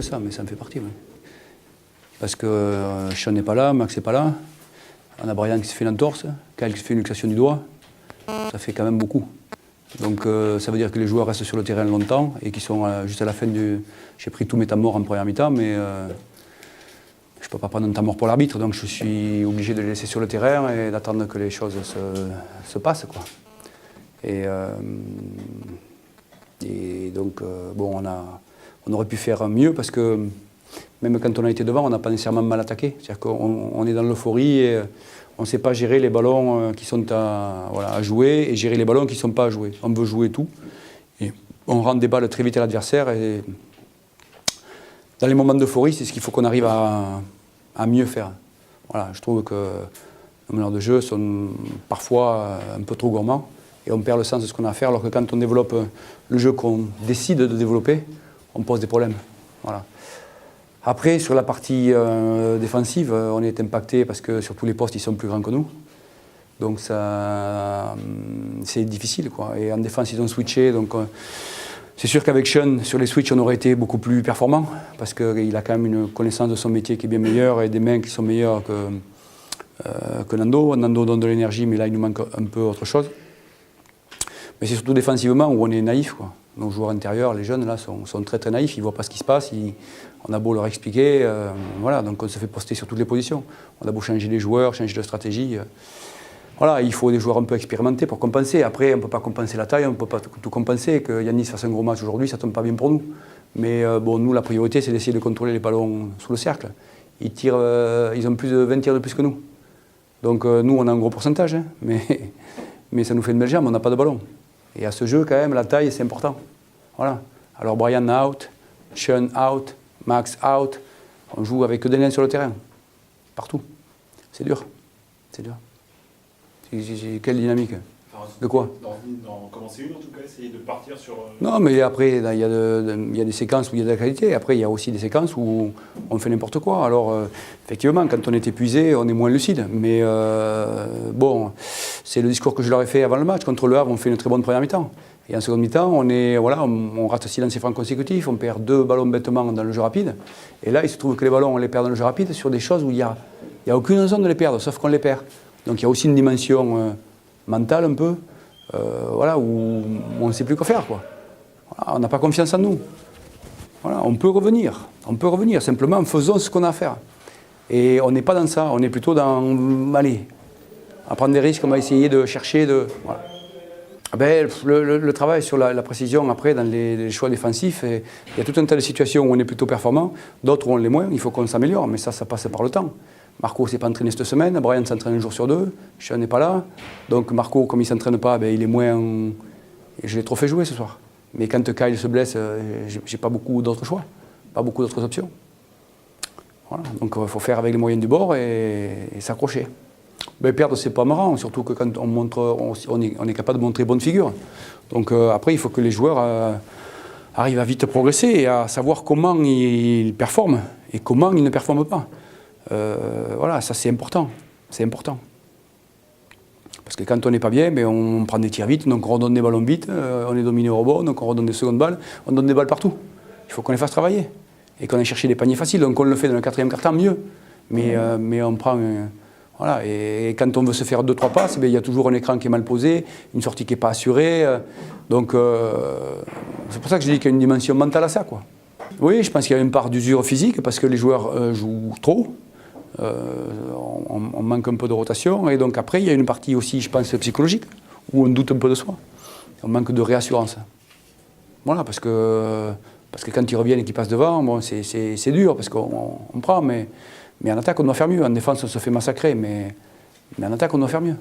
que ça, mais ça en fait partie. Oui. Parce que Sean n'est pas là, Max n'est pas là. On a Brian qui se fait une entorse, Kyle qui se fait une luxation du doigt. Ça fait quand même beaucoup. Donc ça veut dire que les joueurs restent sur le terrain longtemps et qui sont juste à la fin du... J'ai pris tous mes temps morts en première mi-temps, mais je ne peux pas prendre un temps mort pour l'arbitre, donc je suis obligé de les laisser sur le terrain et d'attendre que les choses se passent, quoi. Et donc, bon, on aurait pu faire mieux parce que même quand on a été devant, on n'a pas nécessairement mal attaqué. C'est-à-dire qu'on est dans l'euphorie et on ne sait pas gérer les ballons qui sont à jouer et gérer les ballons qui ne sont pas à jouer. On veut jouer tout et on rend des balles très vite à l'adversaire. Et dans les moments d'euphorie, c'est ce qu'il faut qu'on arrive à mieux faire. Voilà, je trouve que nos meneurs de jeu sont parfois un peu trop gourmands et on perd le sens de ce qu'on a à faire, alors que quand on développe le jeu qu'on décide de développer, on pose des problèmes. Voilà. Après, sur la partie défensive, on est impacté parce que sur tous les postes, ils sont plus grands que nous. Donc c'est difficile, quoi. Et en défense, ils ont switché. Donc c'est sûr qu'avec Sean, sur les switches, on aurait été beaucoup plus performant parce qu'il a quand même une connaissance de son métier qui est bien meilleure et des mains qui sont meilleures que Nando. Nando donne de l'énergie, mais là, il nous manque un peu autre chose. Mais c'est surtout défensivement où on est naïf, quoi. Nos joueurs intérieurs, les jeunes, là, sont très très naïfs. Ils ne voient pas ce qui se passe. On a beau leur expliquer. Voilà, donc on se fait poster sur toutes les positions. On a beau changer les joueurs, changer de stratégie. Voilà, il faut des joueurs un peu expérimentés pour compenser. Après, on ne peut pas compenser la taille, on ne peut pas tout compenser. Que Yanis fasse un gros match aujourd'hui, ça ne tombe pas bien pour nous. Mais bon, nous, la priorité, c'est d'essayer de contrôler les ballons sous le cercle. Ils ont plus de 20 tirs de plus que nous. Donc nous, on a un gros pourcentage, hein, mais ça nous fait une belle jambe, on n'a pas de ballon. Et à ce jeu, quand même, la taille, c'est important. Voilà. Alors Brian out, Sean out, Max out. On joue avec que des nains sur le terrain. Partout. C'est dur. C'est dur. Quelle dynamique? De quoi? D'en commencer une, en tout cas, essayer de partir sur... Non, mais après, il y a des séquences où il y a de la qualité. Après, il y a aussi des séquences où on fait n'importe quoi. Alors, effectivement, quand on est épuisé, on est moins lucide. Mais bon, c'est le discours que je leur ai fait avant le match. Contre le Havre, on fait une très bonne première mi-temps. Et en seconde mi-temps, on rate 6 lancers francs consécutifs. On perd 2 ballons bêtement dans le jeu rapide. Et là, il se trouve que les ballons, on les perd dans le jeu rapide sur des choses où il n'y a aucune raison de les perdre, sauf qu'on les perd. Donc, il y a aussi une dimension mentale un peu. Voilà, où on ne sait plus quoi faire, quoi. Voilà, on n'a pas confiance en nous. Voilà, on peut revenir, simplement faisons ce qu'on a à faire. Et on n'est pas dans ça, on est plutôt dans, allez, à prendre des risques, on va essayer de chercher, voilà. Ben, le travail sur la précision après dans les choix défensifs, il y a tout un tas de situations où on est plutôt performant, d'autres où on l'est moins, il faut qu'on s'améliore, mais ça passe par le temps. Marco ne s'est pas entraîné cette semaine, Brian s'entraîne un jour sur 2, Sean n'est pas là. Donc Marco, comme il ne s'entraîne pas, ben, il est moins... Et je l'ai trop fait jouer ce soir. Mais quand Kyle se blesse, j'ai pas beaucoup d'autres choix, pas beaucoup d'autres options. Voilà. Donc il faut faire avec les moyens du bord et s'accrocher. Ben, perdre, c'est pas marrant, surtout que quand on est capable de montrer bonne figure. Donc après, il faut que les joueurs arrivent à vite progresser et à savoir comment ils performent et comment ils ne performent pas. Voilà, ça c'est important. C'est important. Parce que quand on n'est pas bien, ben, on prend des tirs vite, donc on redonne des ballons vite, on est dominé au rebond, donc on redonne des secondes balles, on donne des balles partout. Il faut qu'on les fasse travailler et qu'on aille chercher des paniers faciles. Donc on le fait dans le 4e quart-temps, mieux. Mais on prend... voilà, et quand on veut se faire 2-3 passes, ben, il y a toujours un écran qui est mal posé, une sortie qui n'est pas assurée. Donc c'est pour ça que je dis qu'il y a une dimension mentale à ça, quoi. Oui, je pense qu'il y a une part d'usure physique parce que les joueurs jouent trop. On manque un peu de rotation et donc après il y a une partie aussi, je pense, psychologique où on doute un peu de soi, on manque de réassurance. Voilà, parce que quand ils reviennent et qu'ils passent devant, bon, c'est dur parce qu'on prend, mais en attaque on doit faire mieux, en défense on se fait massacrer, mais en attaque on doit faire mieux.